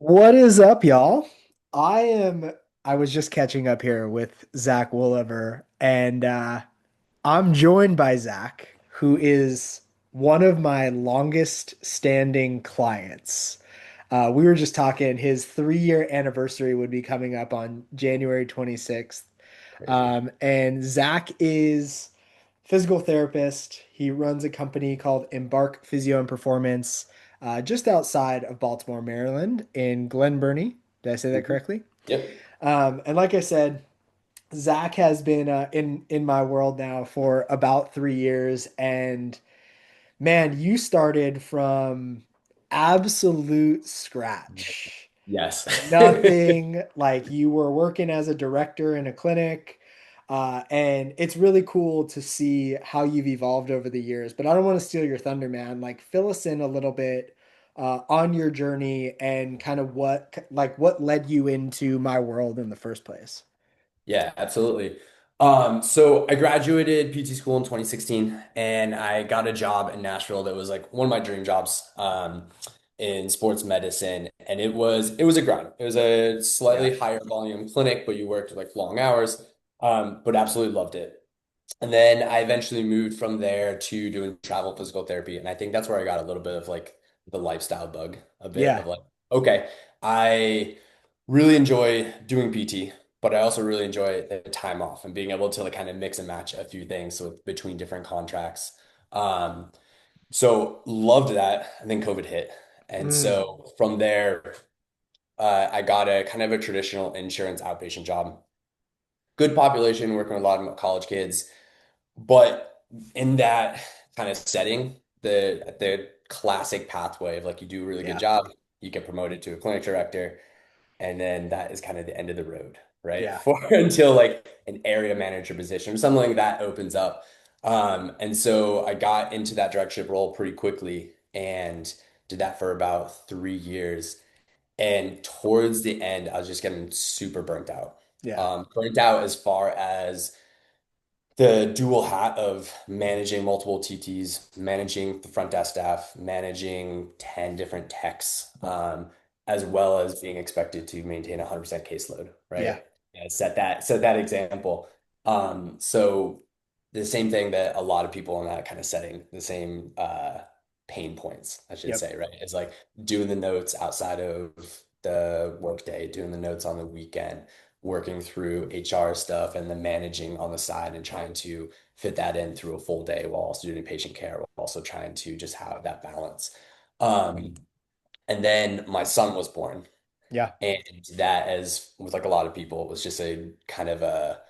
What is up, y'all? I am I was just catching up here with Zach Woolever, and I'm joined by Zach, who is one of my longest standing clients. We were just talking, his 3-year anniversary would be coming up on January 26th. Crazy. And Zach is physical therapist. He runs a company called Embark Physio and Performance, just outside of Baltimore, Maryland, in Glen Burnie. Did I say that Mhm. correctly? Yep. And like I said, Zach has been in my world now for about 3 years, and man, you started from absolute scratch. Yes. Nothing, like you were working as a director in a clinic. And it's really cool to see how you've evolved over the years. But I don't want to steal your thunder, man. Like, fill us in a little bit on your journey and kind of what led you into my world in the first place. Yeah, absolutely. So I graduated PT school in 2016 and I got a job in Nashville that was like one of my dream jobs in sports medicine. And it was a grind. It was a Yeah. slightly higher volume clinic, but you worked like long hours. But absolutely loved it. And then I eventually moved from there to doing travel physical therapy. And I think that's where I got a little bit of like the lifestyle bug, a bit Yeah. of like, okay, I really enjoy doing PT, but I also really enjoy the time off and being able to like kind of mix and match a few things with between different contracts. Um, so loved that. And then COVID hit. And Mm, so from there, I got a kind of a traditional insurance outpatient job. Good population, working with a lot of college kids. But in that kind of setting, the classic pathway of like you do a really good yeah. job, you get promoted to a clinic director, and then that is kind of the end of the road, right? Yeah. For until like an area manager position or something like that opens up. And so I got into that directorship role pretty quickly and did that for about 3 years. And towards the end, I was just getting super burnt out. Yeah. Burnt out as far as the dual hat of managing multiple TTs, managing the front desk staff, managing 10 different techs, as well as being expected to maintain a 100% caseload, Yeah. right? And set that example. So the same thing that a lot of people in that kind of setting, the same pain points, I should Yep. say, right? Is like doing the notes outside of the workday, doing the notes on the weekend, working through HR stuff and then managing on the side and trying to fit that in through a full day while also doing patient care, while also trying to just have that balance. Um, and then my son was born, Yeah. and that, as with like a lot of people, was just a kind of a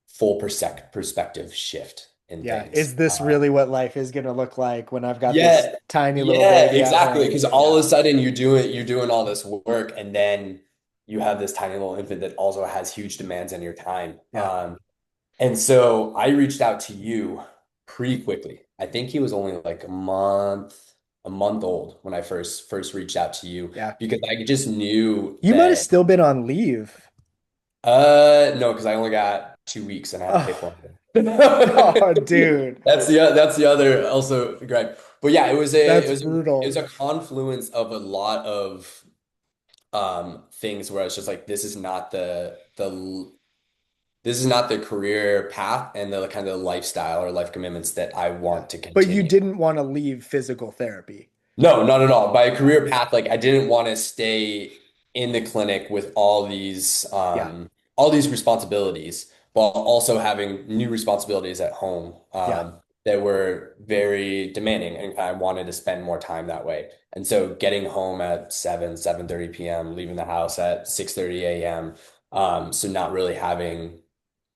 full perspective shift in Yeah. things. Is this really what life is gonna look like when I've got this Yeah, tiny little yeah, baby at exactly. home? Because all Yeah. of a sudden you're doing all this work, and then you have this tiny little infant that also has huge demands on your time. Yeah. And so I reached out to you pretty quickly. I think he was only like a month old when I first reached out to you Yeah. because I just knew You might have that still been on leave. no, because I only got 2 weeks and I had to pay Oh, for it. oh, dude. That's the other also great. But yeah, That's brutal. it was a confluence of a lot of things where I was just like, this is not the career path and the kind of lifestyle or life commitments that I Yeah. want to But you continue. didn't want to leave physical therapy. No, not at all. By a Yeah. career path, like I didn't want to stay in the clinic with Yeah. all these responsibilities, while also having new responsibilities at home Yeah. that were very demanding, and I wanted to spend more time that way. And so, getting home at 7:30 p.m., leaving the house at 6:30 a.m. So not really having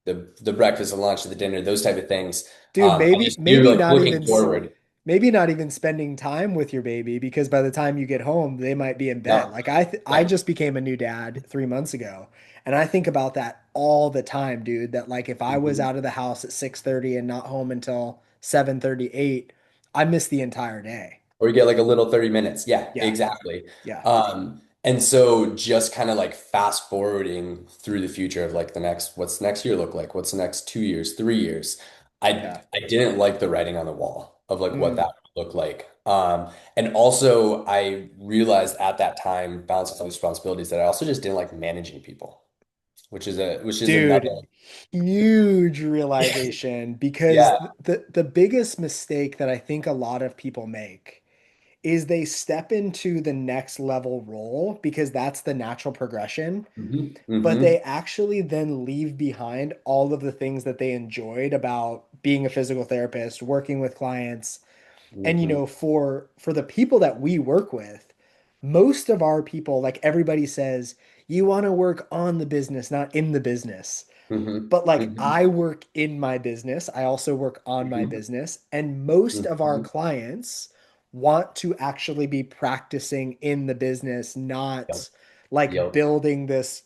the breakfast, the lunch, the dinner, those type of things. Dude, I maybe just knew like not looking even forward. maybe not even spending time with your baby because by the time you get home, they might be in bed. No, Like I yeah. just became a new dad 3 months ago, and I think about that all the time, dude. That like if I was Mhm. out of the house at 6:30 and not home until 7:38, I missed the entire day. Or you get like a little 30 minutes. Yeah, Yeah, exactly. yeah, And so just kind of like fast forwarding through the future of like what's the next year look like? What's the next 2 years, 3 years? I yeah. I didn't like the writing on the wall of like what Mm, that would look like. And also I realized at that time, balancing all these responsibilities, that I also just didn't like managing people, which is another. Dude, huge realization because Yeah. the biggest mistake that I think a lot of people make is they step into the next level role because that's the natural progression, Hmm. but Hmm. they actually then leave behind all of the things that they enjoyed about being a physical therapist, working with clients. And Hmm. for the people that we work with, most of our people, like everybody says, you want to work on the business, not in the business. Hmm. But like Hmm. I work in my business, I also work on my Hmm. business, and most of our Hmm. clients want to actually be practicing in the business, Yep. not like Yep. building this,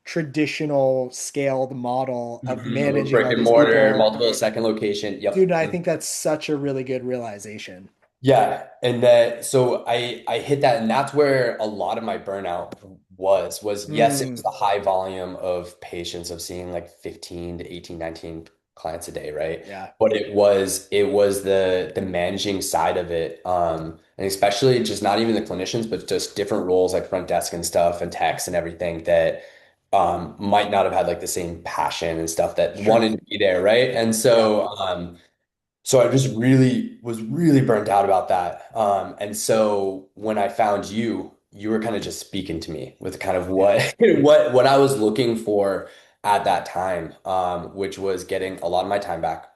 traditional scaled model of managing Brick all and these mortar, people. multiple second location. Dude, Yep. I think that's such a really good realization. Yeah, and that so I hit that, and that's where a lot of my burnout was yes, it was Mm, the high volume of patients of seeing like 15 to 18, 19 clients a day, right? yeah, But it was the managing side of it. And especially just not even the clinicians, but just different roles like front desk and stuff and techs and everything that might not have had like the same passion and stuff that sure. wanted to be there, right? And Yeah, so I just really was really burnt out about that. And so when I found you, you were kind of just speaking to me with kind of yeah, what what I was looking for at that time, which was getting a lot of my time back,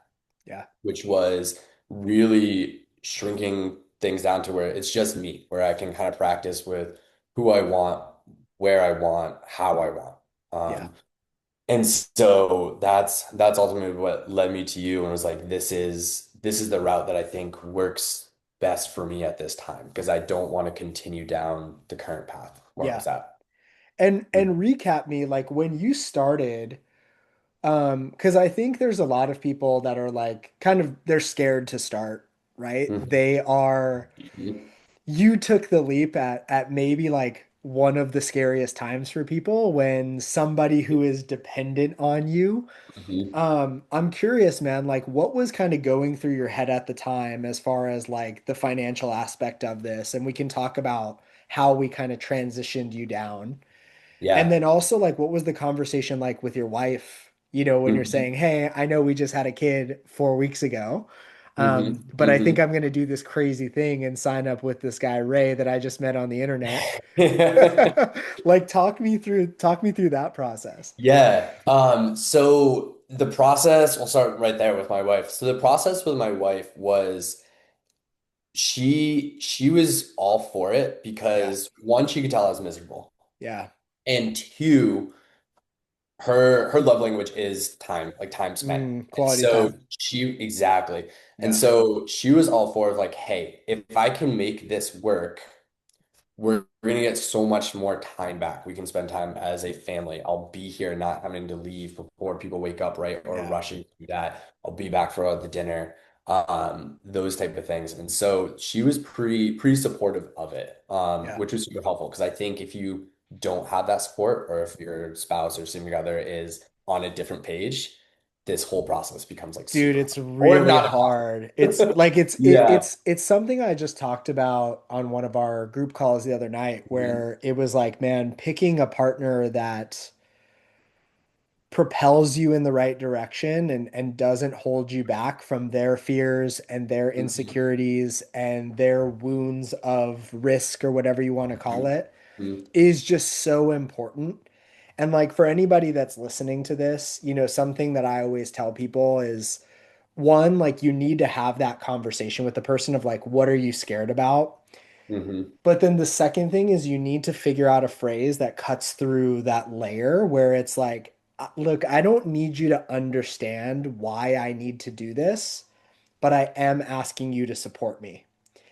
yeah, which was really shrinking things down to where it's just me, where I can kind of practice with who I want, where I want, how I want. yeah. And so that's ultimately what led me to you and was like, this is the route that I think works best for me at this time because I don't want to continue down the current path where I Yeah. was at. And recap me like when you started. Because I think there's a lot of people that are like kind of they're scared to start, right? Mhm. They are you took the leap at maybe like one of the scariest times for people when somebody who is dependent on you. Mhm. I'm curious, man, like what was kind of going through your head at the time as far as like the financial aspect of this, and we can talk about how we kind of transitioned you down. And Yeah. then also, like, what was the conversation like with your wife? When you're Mhm. saying, "Hey, I know we just had a kid 4 weeks ago, Mhm. but I think Mhm. I'm going to do this crazy thing and sign up with this guy Ray that I just met on the internet." Like, talk me through that process. Yeah. So the process, we'll start right there with my wife. So the process with my wife was she was all for it Yeah, because one, she could tell I was miserable. yeah, And two, her love language is time, like time spent. And quality so time. she exactly. And Yeah, so she was all for it, like, hey, if I can make this work, we're gonna get so much more time back. We can spend time as a family. I'll be here, not having to leave before people wake up, right? Or yeah, rushing to that. I'll be back for the dinner, those type of things. And so she was pretty supportive of it, yeah. which was super helpful because I think if you don't have that support, or if your spouse or significant other is on a different page, this whole process becomes like Dude, super hard, it's or if really not hard. It's impossible. like it's it, Yeah. it's it's something I just talked about on one of our group calls the other night Mhm. where it was like, man, picking a partner that propels you in the right direction and doesn't hold you back from their fears and their Mhm. insecurities and their wounds of risk or whatever you want to call it Mhm. is just so important. And like for anybody that's listening to this, something that I always tell people is one, like you need to have that conversation with the person of like, what are you scared about? Mhm. But then the second thing is you need to figure out a phrase that cuts through that layer where it's like, look, I don't need you to understand why I need to do this, but I am asking you to support me.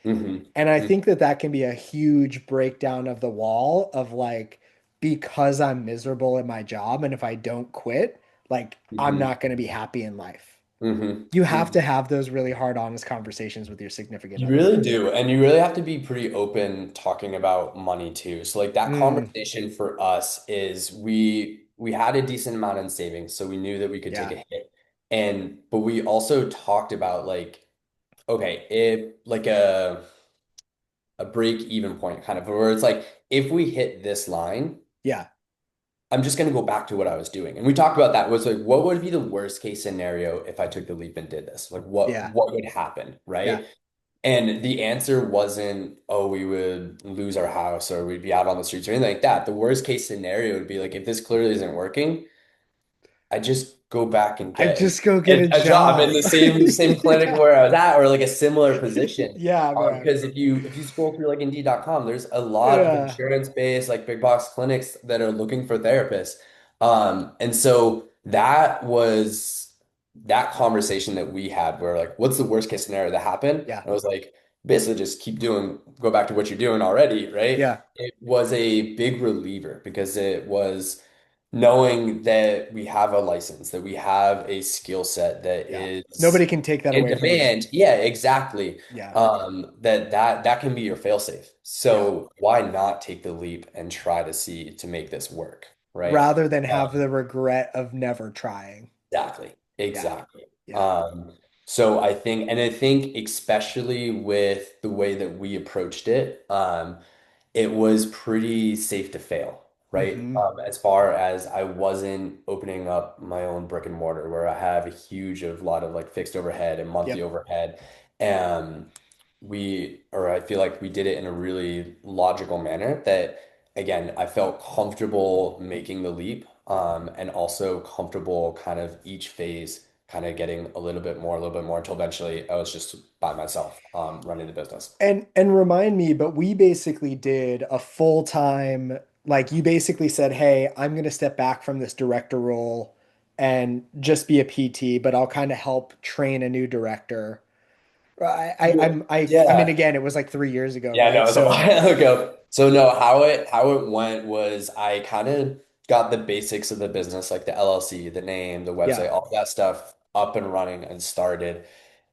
Mhm. And I Mhm. think that that can be a huge breakdown of the wall of like, because I'm miserable in my job and if I don't quit, like I'm Mhm. not going to be happy in life. Mhm. You have to Mhm. have those really hard, honest conversations with your significant You other. really do. And you really have to be pretty open talking about money too. So like that Mm, conversation for us is we had a decent amount in savings, so we knew that we could take yeah, a hit. And but we also talked about like okay, if like a break even point kind of where it's like if we hit this line, Yeah. I'm just gonna go back to what I was doing. And we talked about that was like what would be the worst case scenario if I took the leap and did this? Like Yeah. what would happen, Yeah. right? And the answer wasn't, oh, we would lose our house or we'd be out on the streets or anything like that. The worst case scenario would be like if this clearly isn't working, I just go back and I get just go get a a job in job. the same clinic Yeah. where I was at or like a similar position. Yeah, man. Because if you scroll through like Indeed.com, there's a lot of Yeah. insurance-based like big box clinics that are looking for therapists. And so that was that conversation that we had where like, what's the worst case scenario that happened? And Yeah. I was like, basically just keep doing, go back to what you're doing already, right? Yeah. It was a big reliever because it was knowing that we have a license, that we have a skill set that Yeah. is Nobody can take that in away from you. demand. Yeah, exactly. Yeah. That can be your fail-safe. Yeah. So why not take the leap and try to see to make this work, right? Rather than have Um, the regret of never trying. exactly. Yeah. Exactly. Yeah. So I think especially with the way that we approached it, it was pretty safe to fail, right? Hmm. As far as I wasn't opening up my own brick and mortar where I have a huge of lot of like fixed overhead and monthly Yep. overhead. And or I feel like we did it in a really logical manner that, again, I felt comfortable making the leap, and also comfortable kind of each phase kind of getting a little bit more until eventually I was just by myself, running the business. And remind me, but we basically did a full-time, like you basically said, "Hey, I'm going to step back from this director role and just be a PT, but I'll kind of help train a new director." I mean, Yeah. again, it was like 3 years ago, Yeah, no, right? it was a So while ago. So no, how it went was I kind of got the basics of the business, like the LLC, the name, the yeah, website, all that stuff up and running and started.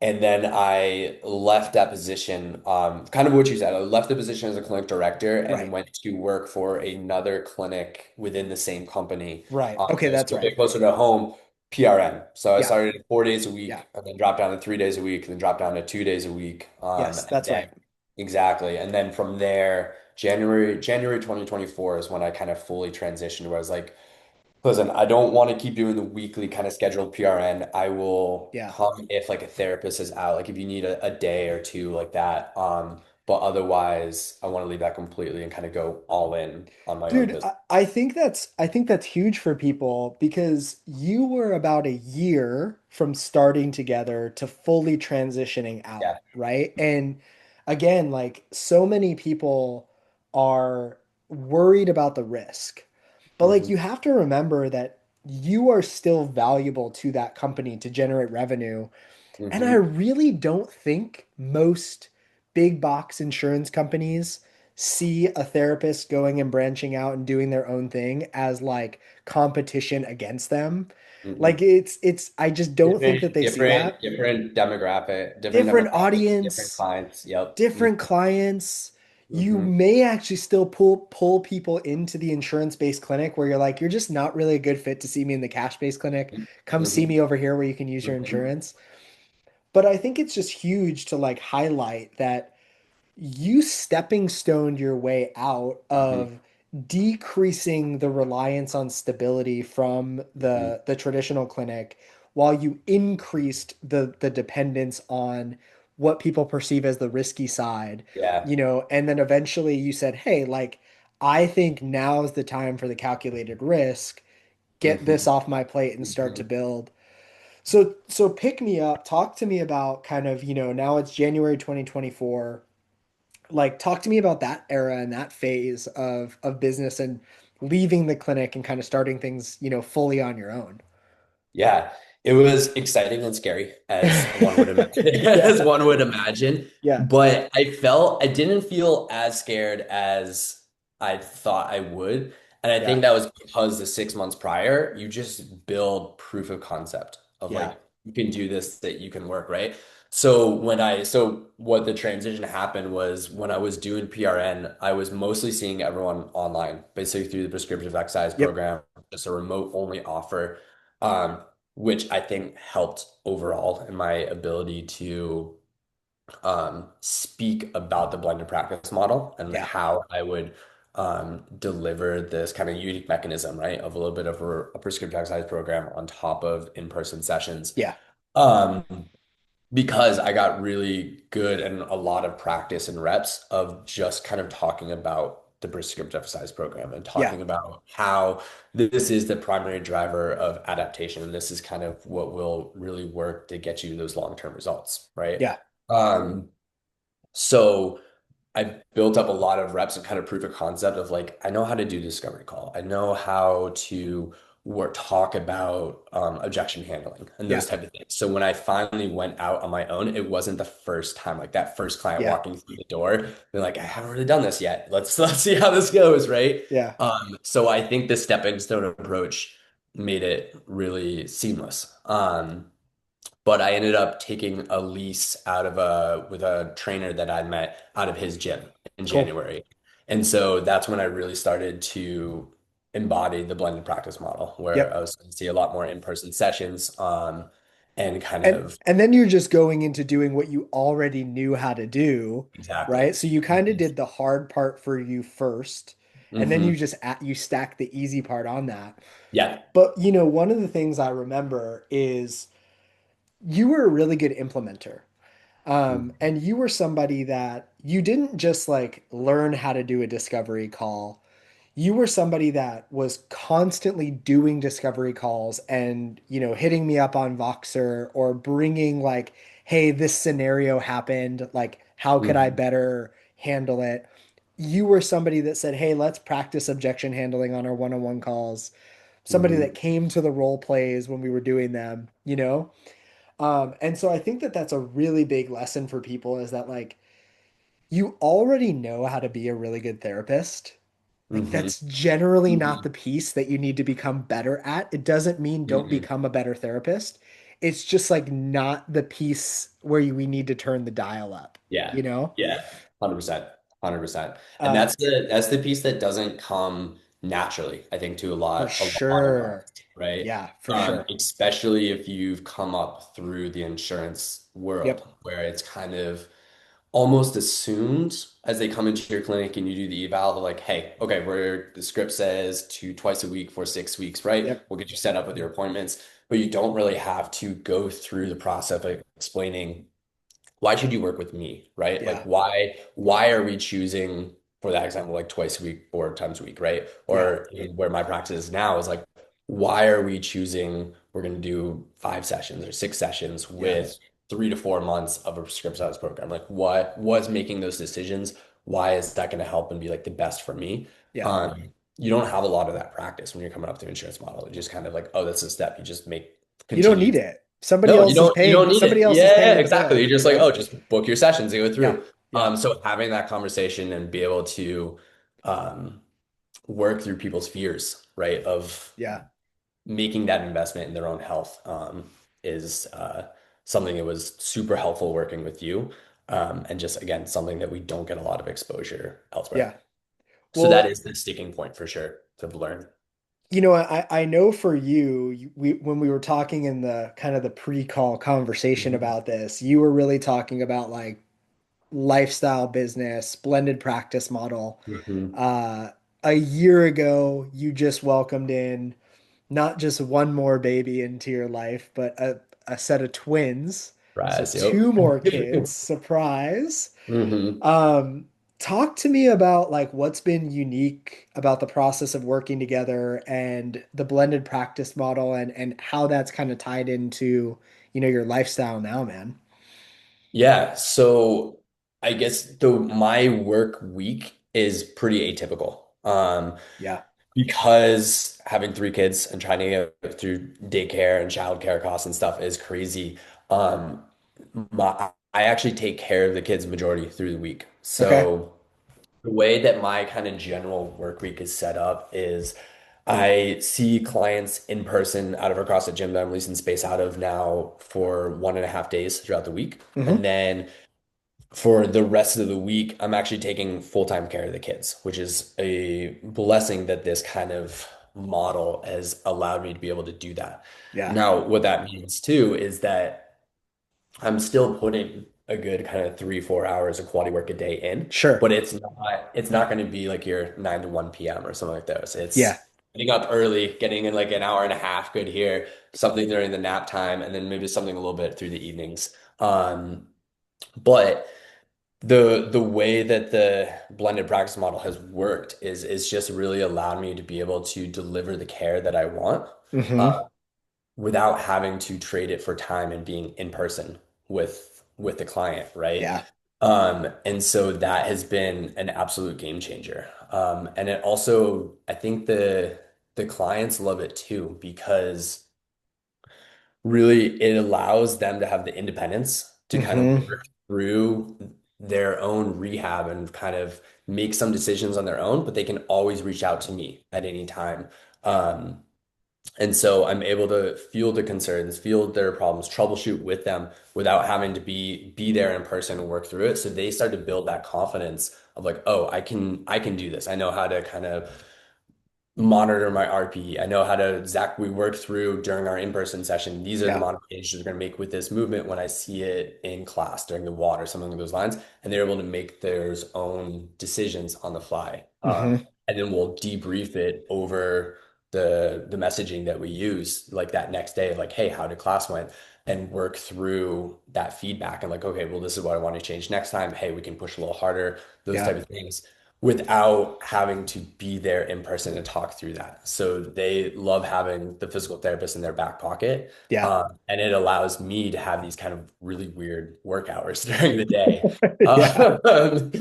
And then I left that position, kind of what you said. I left the position as a clinic director and right, went to work for another clinic within the same company. right. Okay, That was that's a right. bit closer to home, PRN. So I Yeah, started 4 days a yeah, week and then dropped down to 3 days a week and then dropped down to 2 days a week. yes, And that's then right. exactly. And then from there, January 2024 is when I kind of fully transitioned where I was like, listen, I don't want to keep doing the weekly kind of scheduled PRN. I will Yeah. come if like a therapist is out, like if you need a day or two like that. But otherwise I want to leave that completely and kind of go all in on my own Dude, business. I think that's huge for people because you were about a year from starting together to fully transitioning out, Yeah. right? And again, like so many people are worried about the risk. But like Hmm. you have to remember that you are still valuable to that company to generate revenue. And I Hmm. really don't think most big box insurance companies see a therapist going and branching out and doing their own thing as like competition against them. Like Hmm. it's I just don't think that they see that. Different demographic, different Different demographics, different audience, clients. Yep. different clients. You Hmm. may actually still pull people into the insurance-based clinic where you're like, you're just not really a good fit to see me in the cash-based clinic. Come see Hmm. me over here where you can use your Hmm. insurance. But I think it's just huge to like highlight that you stepping stoned your way out Hmm. of decreasing the reliance on stability from Hmm. the traditional clinic while you increased the dependence on what people perceive as the risky side, Yeah. you know, and then eventually you said, "Hey, like I think now's the time for the calculated risk. Get this Hmm. off my plate and start to Hmm. build." So pick me up. Talk to me about kind of, you know, now it's January 2024. Like talk to me about that era and that phase of business and leaving the clinic and kind of starting things, you know, fully on your own. Yeah, it was exciting and scary, as one would imagine, as Yeah. one would imagine. Yeah. But I didn't feel as scared as I thought I would. And I Yeah. think that was because the 6 months prior, you just build proof of concept of Yeah. like, you can do this, that you can work, right? So what the transition happened was when I was doing PRN, I was mostly seeing everyone online, basically through the prescriptive exercise Yep. program, just a remote only offer. Um, which I think helped overall in my ability to speak about the blended practice model and Yeah. how I would deliver this kind of unique mechanism, right, of a little bit of a prescriptive exercise program on top of in-person sessions. Yeah. Um, because I got really good and a lot of practice and reps of just kind of talking about the prescriptive exercise program and Yeah. talking about how this is the primary driver of adaptation. And this is kind of what will really work to get you those long-term results, right? Yeah. Um, so I built up a lot of reps and kind of proof of concept of like, I know how to do discovery call. I know how to talk about objection handling and those Yeah. type of things. So when I finally went out on my own, it wasn't the first time, like that first client Yeah. walking through the door, they're like, I haven't really done this yet. Let's see how this goes, right? Yeah. So I think the stepping stone approach made it really seamless. But I ended up taking a lease out of a with a trainer that I met out of his gym in Cool. January. And so that's when I really started to embody the blended practice model, where I Yep. was going to see a lot more in-person sessions, and kind And of and then you're just going into doing what you already knew how to do, exactly. right? So you kind of did the hard part for you first, and then Hmm. you stack the easy part on that. Yeah. But one of the things I remember is you were a really good implementer. And you were somebody that you didn't just like learn how to do a discovery call. You were somebody that was constantly doing discovery calls and, hitting me up on Voxer or bringing like, hey, this scenario happened. Like, how could I Hmm. better handle it? You were somebody that said, hey, let's practice objection handling on our one-on-one calls. Somebody Hmm. that came to the role plays when we were doing them. And so I think that that's a really big lesson for people is that like you already know how to be a really good therapist. Like Hmm. that's generally not Hmm. the piece that you need to become better at. It doesn't mean don't Hmm. become a better therapist. It's just like not the piece where we need to turn the dial up, Yeah. you know? Yeah. 100%. 100%. And Uh, that's the piece that doesn't come naturally, I think, to for a lot of us, sure. right? Yeah, for sure. Especially if you've come up through the insurance world Yep. where it's kind of almost assumed as they come into your clinic and you do the eval, they're like, hey, okay, where the script says twice a week for 6 weeks, right? Yep. We'll get you set up with your appointments, but you don't really have to go through the process of explaining why should you work with me, right? Like Yeah. why are we choosing, for that example, like twice a week, 4 times a week, right? Yeah. Or where my practice is now is like, why are we choosing we're going to do 5 sessions or 6 sessions Yeah. with 3 to 4 months of a prescriptive size program? Like what was making those decisions? Why is that going to help and be like the best for me? Yeah. You don't have a lot of that practice when you're coming up to insurance model. It's just kind of like, oh, that's a step. You just make You don't continue. need it. Somebody No, else is you don't paying, need somebody it. else is Yeah, paying the exactly. bill, You're just like, oh, just book your sessions and go Yeah. through. Yeah. So having that conversation and be able to um, work through people's fears, right, of Yeah. making that investment in their own health, is something that was super helpful working with you, and just again something that we don't get a lot of exposure elsewhere. Yeah. So that Well, is the sticking point for sure to learn. I know for you, we when we were talking in the kind of the pre-call conversation Mhm. about this, you were really talking about like lifestyle business, blended practice model. Mhm. Uh, a year ago, you just welcomed in not just one more baby into your life, but a set of twins. So Rise, yep. two more kids. Surprise. Hmm. Um, Talk to me about like what's been unique about the process of working together and the blended practice model and how that's kind of tied into, your lifestyle now, man. Yeah, so I guess my work week is pretty atypical. Yeah. Because having 3 kids and trying to get through daycare and childcare costs and stuff is crazy. Um, I actually take care of the kids majority through the week. Okay. So the way that my kind of general work week is set up is I see clients in person out of our CrossFit gym that I'm leasing space out of now for 1.5 days throughout the week. And Hmm. then for the rest of the week, I'm actually taking full-time care of the kids, which is a blessing that this kind of model has allowed me to be able to do that. Yeah. Now, what that means too is that I'm still putting a good kind of 3, 4 hours of quality work a day in, Sure. but it's not going to be like your 9 to 1 p.m. or something like those. Yeah. It's getting up early, getting in like an hour and a half good here, something during the nap time, and then maybe something a little bit through the evenings. But the way that the blended practice model has worked is just really allowed me to be able to deliver the care that I want. Hmm. Uh, Without having to trade it for time and being in person with the client, right? Yeah. And so that has been an absolute game changer. And it also, I think the clients love it too because really it allows them to have the independence to kind of Hmm. work through their own rehab and kind of make some decisions on their own, but they can always reach out to me at any time. Um, and so I'm able to field the concerns, field their problems, troubleshoot with them without having to be there in person and work through it. So they start to build that confidence of like, oh, I can do this. I know how to kind of monitor my RP. I know how to, Zach, we worked through during our in-person session. These are the Yeah. modifications we're going to make with this movement when I see it in class during the WOD or something along those lines. And they're able to make their own decisions on the fly. Hmm. And then we'll debrief it over the messaging that we use, like that next day, like, hey, how did class went? And work through that feedback and like, okay, well, this is what I want to change next time. Hey, we can push a little harder, those Yeah. type of things without having to be there in person and talk through that. So they love having the physical therapist in their back pocket. Yeah. And it allows me to have these kind of really weird work hours during the day. Yeah. Um,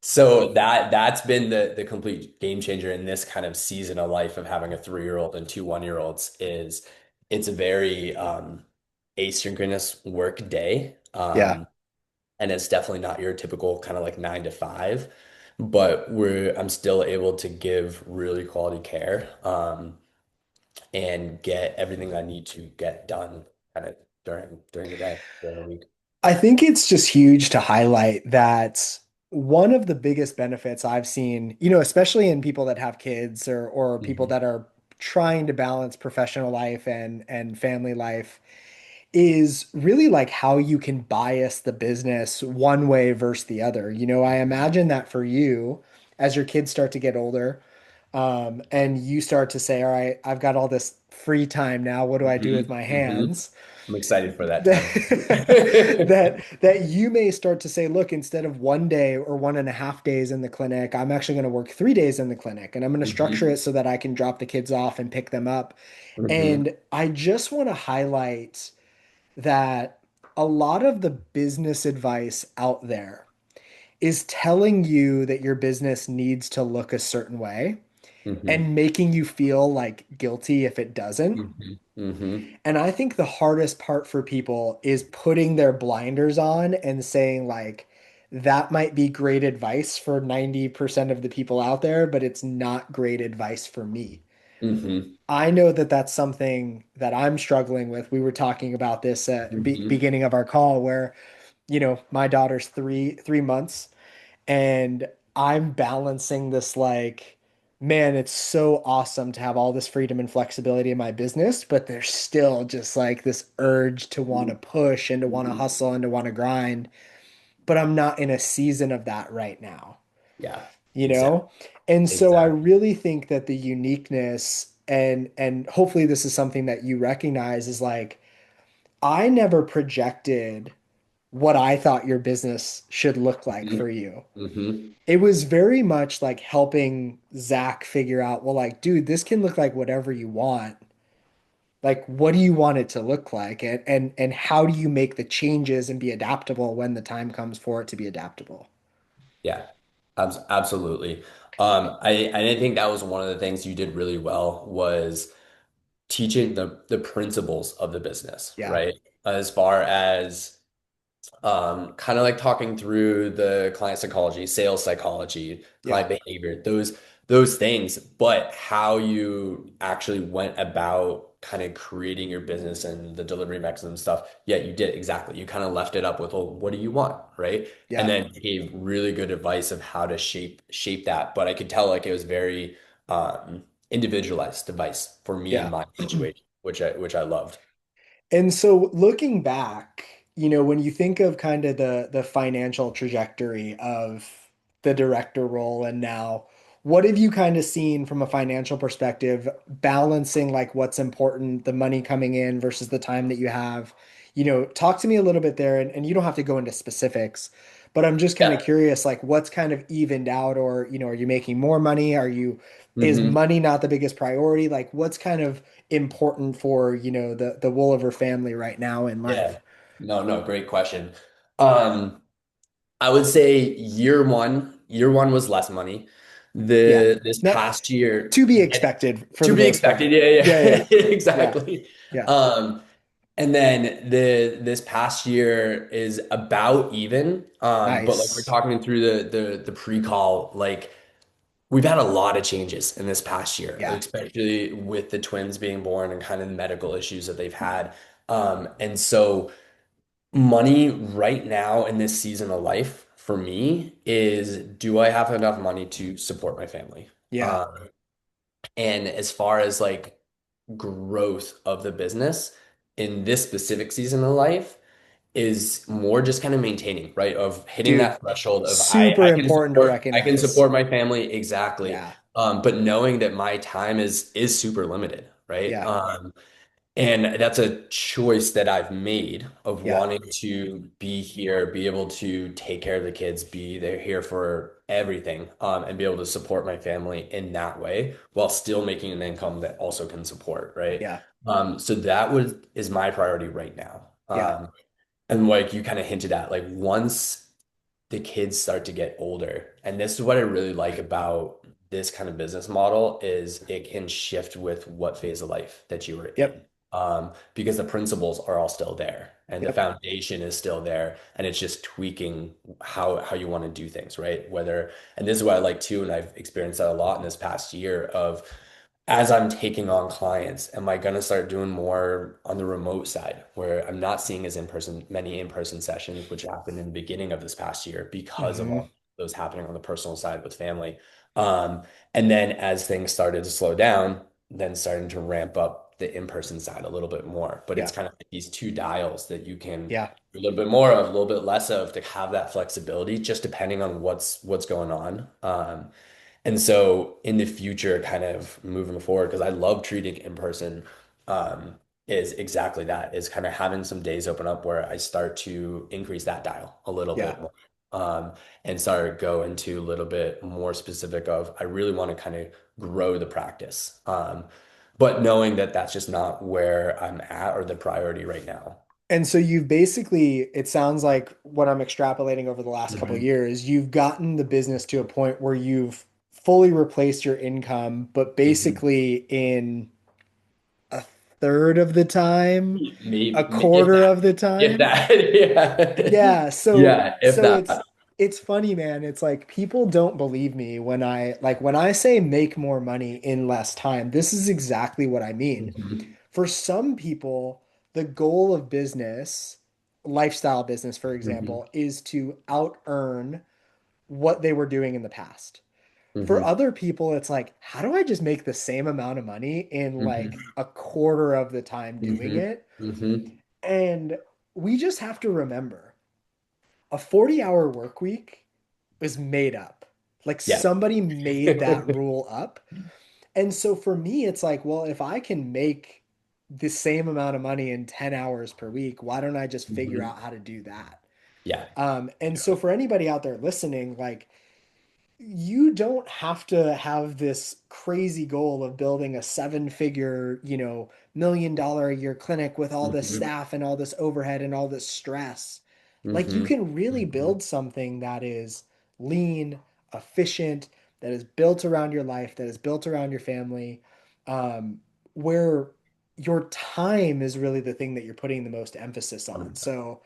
so that's been the complete game changer in this kind of season of life of having a 3-year-old and 2 1-year-olds is it's a very asynchronous work day. Yeah. And it's definitely not your typical kind of like 9 to 5, but I'm still able to give really quality care and get everything I need to get done kind of during the day, during the week. I think it's just huge to highlight that one of the biggest benefits I've seen, especially in people that have kids or people Hmm. that are trying to balance professional life and family life is really like how you can bias the business one way versus the other. I imagine that for you, as your kids start to get older, and you start to say, all right, I've got all this free time now. What do I do Hmm. with my Hmm. hands? I'm excited for that time. That you may start to say, look, instead of 1 day or 1.5 days in the clinic, I'm actually going to work 3 days in the clinic and I'm going to structure Hmm. it so that I can drop the kids off and pick them up. Hmm. And I just want to highlight that a lot of the business advice out there is telling you that your business needs to look a certain way Hmm. and making you feel like guilty if it doesn't. Hmm. Hmm. And I think the hardest part for people is putting their blinders on and saying, like, that might be great advice for 90% of the people out there, but it's not great advice for me. Hmm. I know that that's something that I'm struggling with. We were talking about this at Hmm. beginning of our call where, my daughter's three months and I'm balancing this like, man, it's so awesome to have all this freedom and flexibility in my business, but there's still just like this urge to want to push and to want to Hmm. hustle and to want to grind, but I'm not in a season of that right now, Yeah, you exactly. know? And so I Exactly. really think that the uniqueness and hopefully this is something that you recognize is like I never projected what I thought your business should look like for you. Hmm. It was very much like helping Zach figure out, well, like, dude, this can look like whatever you want. Like, what do you want it to look like? And how do you make the changes and be adaptable when the time comes for it to be adaptable? Yeah, absolutely. I think that was one of the things you did really well was teaching the principles of the business, Yeah. right? As far as kind of like talking through the client psychology, sales psychology, Yeah. client behavior, those things, but how you actually went about kind of creating your business and the delivery mechanism stuff. Yeah, you did exactly. You kind of left it up with, well, what do you want, right? And Yeah. then gave really good advice of how to shape that. But I could tell like it was very individualized advice for me and Yeah. my situation, which I loved. And so looking back, when you think of kind of the financial trajectory of the director role and now, what have you kind of seen from a financial perspective, balancing like what's important, the money coming in versus the time that you have? Talk to me a little bit there, and you don't have to go into specifics, but I'm just kind of Yeah. curious, like what's kind of evened out, or are you making more money? Is Hmm. money not the biggest priority? Like what's kind of important for, the Woolever family right now in Yeah. life? No, no, great question. Um, I would say year one was less money. Yeah. This That past year, to be expected for to the be most part. expected. Yeah, Yeah, yeah, yeah, yeah, exactly. yeah. And then this past year is about even. But like we're Nice. talking through the pre-call, like we've had a lot of changes in this past year, Yeah, especially with the twins being born and kind of the medical issues that they've had. And so money right now in this season of life for me is, do I have enough money to support my family? yeah, Um, and as far as like growth of the business in this specific season of life is more just kind of maintaining, right? Of hitting dude. that threshold of Super important to I can recognize. support my family exactly. Yeah, But knowing that my time is super limited, right? yeah, And that's a choice that I've made of yeah, wanting to be here, be able to take care of the kids, be there here for everything, and be able to support my family in that way while still making an income that also can support, right? yeah, So that is my priority right now. yeah, And like you kind of hinted at, like once the kids start to get older. And this is what I really like about this kind of business model is it can shift with what phase of life that you are in. yep, Because the principles are all still there and the yep. foundation is still there. And it's just tweaking how you want to do things, right? Whether, and this is what I like too, and I've experienced that a lot in this past year of as I'm taking on clients, am I going to start doing more on the remote side where I'm not seeing as many in-person sessions, which happened in the beginning of this past year because of Hmm. all those happening on the personal side with family. Um, and then as things started to slow down, then starting to ramp up the in-person side a little bit more. But it's Yeah, kind of like these two dials that you can yeah, do a little bit more of, a little bit less of to have that flexibility, just depending on what's going on. And so in the future, kind of moving forward, because I love treating in person, is exactly that, is kind of having some days open up where I start to increase that dial a little yeah. bit more. And start to go into a little bit more specific of I really want to kind of grow the practice. But knowing that that's just not where I'm at or the priority right now. And so you've basically, it sounds like what I'm extrapolating over the last couple of Mhm. years, you've gotten the business to a point where you've fully replaced your income, but Mhm. basically in a third of the time, a Maybe if quarter that, of the if time. that, yeah, Yeah, so yeah, if so that. it's funny, man. It's like people don't believe me when I say make more money in less time. This is exactly what I mean. Mhm. For some people, the goal of business, lifestyle business, for Mhm. example, is to out earn what they were doing in the past. For Mhm. other people, it's like, how do I just make the same amount of money in like Mhm. a quarter of the time doing Mhm. it? Mhm. And we just have to remember a 40-hour work week is made up. Like Yeah. somebody made that rule up. And so for me, it's like, well, if I can make the same amount of money in 10 hours per week, why don't I just figure Mhm. out how to do that? Yeah. And so for anybody out there listening, like you don't have to have this crazy goal of building a seven-figure, $1 million a year clinic with all this Mhm. staff and all this overhead and all this stress. Like you Mhm. can really Mhm. build something that is lean, efficient, that is built around your life, that is built around your family, where your time is really the thing that you're putting the most emphasis on. 100%. So,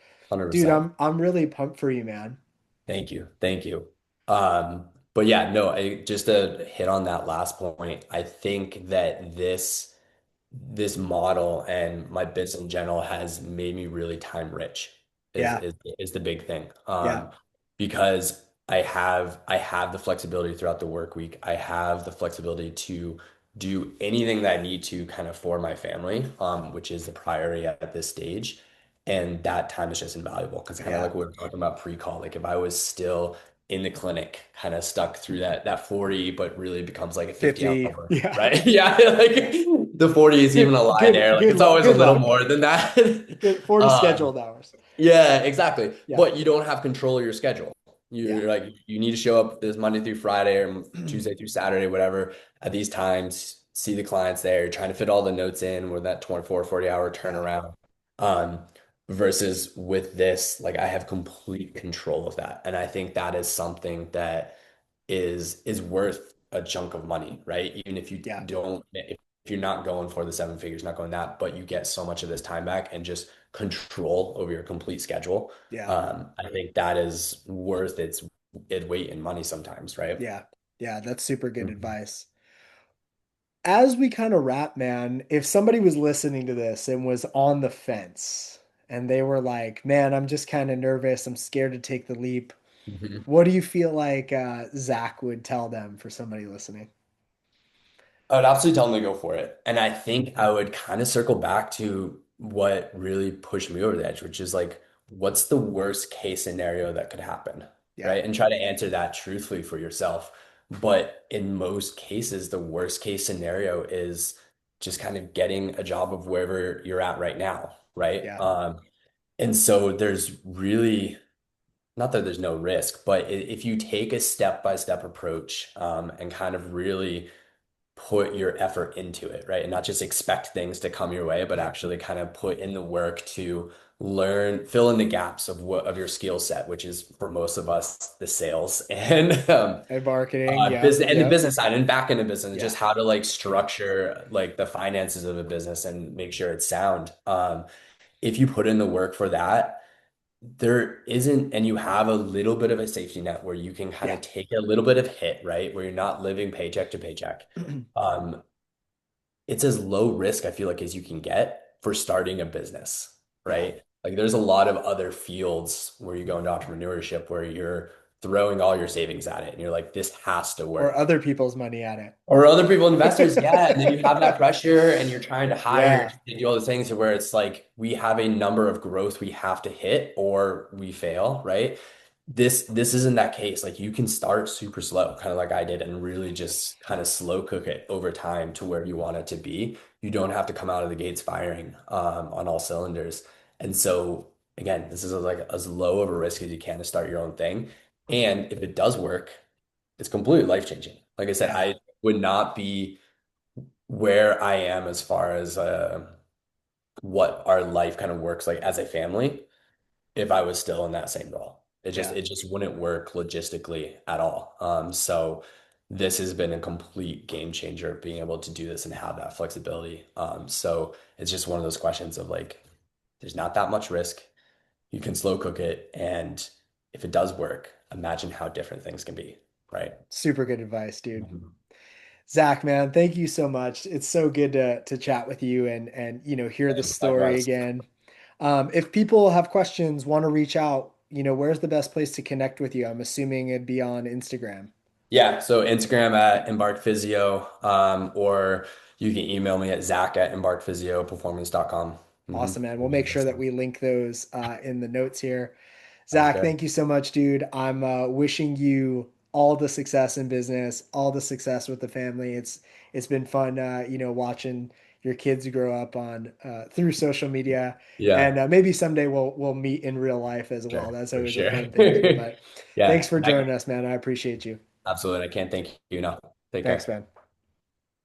dude, 100%. I'm really pumped for you, man. Thank you. Thank you. But yeah, no, just to hit on that last point, I think that this model and my business in general has made me really time rich is Yeah, is is the big thing. yeah, Because I have the flexibility throughout the work week. I have the flexibility to do anything that I need to kind of for my family, which is the priority at this stage. And that time is just invaluable because kind of Yeah. like what we are talking about pre-call. Like if I was still in the clinic, kind of stuck through that 40, but really becomes like a 50 50. hour, Yeah. right? Yeah, like the 40 is even a lie there. Like it's always a Good little luck. more than that. Good 40 Um, scheduled hours. yeah, exactly. Yeah. But you don't have control of your schedule. Yeah. You're like, you need to show up this Monday through Friday or Tuesday through Saturday, whatever, at these times, see the clients there, you're trying to fit all the notes in with that 24, 40-hour Yeah. turnaround. Um, versus with this, like I have complete control of that. And I think that is something that is worth a chunk of money, right? Even if you Yeah. don't, if you're not going for the seven figures, not going that, but you get so much of this time back and just control over your complete schedule. Yeah. I think that is worth its weight in money sometimes, right? Yeah. Yeah. That's super good Mhm. advice. As we kind of wrap, man, if somebody was listening to this and was on the fence and they were like, man, I'm just kind of nervous, I'm scared to take the leap, Mhm. what do you feel like Zach would tell them for somebody listening? I would absolutely tell them to go for it. And I think I would kind of circle back to what really pushed me over the edge, which is like, what's the worst case scenario that could happen? Yeah. Right. And try to answer that truthfully for yourself. But in most cases, the worst case scenario is just kind of getting a job of wherever you're at right now. Right. Yeah. And so there's really, not that there's no risk, but if you take a step-by-step approach and kind of really put your effort into it, right? And not just expect things to come your way, but actually kind of put in the work to learn, fill in the gaps of what of your skill set, which is for most of us the sales and And marketing. Yep. business and the Yep. business side and back into business, Yeah. just how to like Yeah. structure like the finances of a business and make sure it's sound. If you put in the work for that, there isn't, and you have a little bit of a safety net where you can kind Yeah. of take a little bit of hit, right? Where you're not living paycheck to paycheck. Um, it's as low risk, I feel like, as you can get for starting a business, Yeah. right? Like there's a lot of other fields where you go into entrepreneurship where you're throwing all your savings at it and you're like, this has to Or work. other people's money at Or other people, investors, yeah. And then you have that it. pressure and you're trying to hire, Yeah. to do all the things where it's like we have a number of growth we have to hit or we fail, right? This isn't that case. Like you can start super slow, kind of like I did, and really just kind of slow cook it over time to where you want it to be. You don't have to come out of the gates firing on all cylinders. And so again, this is like as low of a risk as you can to start your own thing. And if it does work, it's completely life-changing. Like I said, Yeah. I would not be where I am as far as what our life kind of works like as a family if I was still in that same role. Yeah. It just wouldn't work logistically at all. So this has been a complete game changer being able to do this and have that flexibility. So it's just one of those questions of like, there's not that much risk. You can slow cook it, and if it does work, imagine how different things can be, right? Super good advice, dude. Mhm. Zach, man, thank you so much. It's so good to chat with you and hear the story Likewise. again. If people have questions, want to reach out, where's the best place to connect with you? I'm assuming it'd be on Instagram. Yeah, so Instagram at Embark Physio, or you can email me at zach@embarkphysioperformance.com. Awesome, man. We'll make Mm-hmm. sure that we link those in the notes here. Sounds Zach, good. thank you so much, dude. I'm wishing you all the success in business, all the success with the family. It's been fun, watching your kids grow up on through social media, Yeah, and maybe someday we'll meet in real life as well. sure, That's for always a sure. fun thing to do. But thanks Yeah, for joining us, man. I appreciate you. absolutely. I can't thank you enough. Take Thanks, care. man.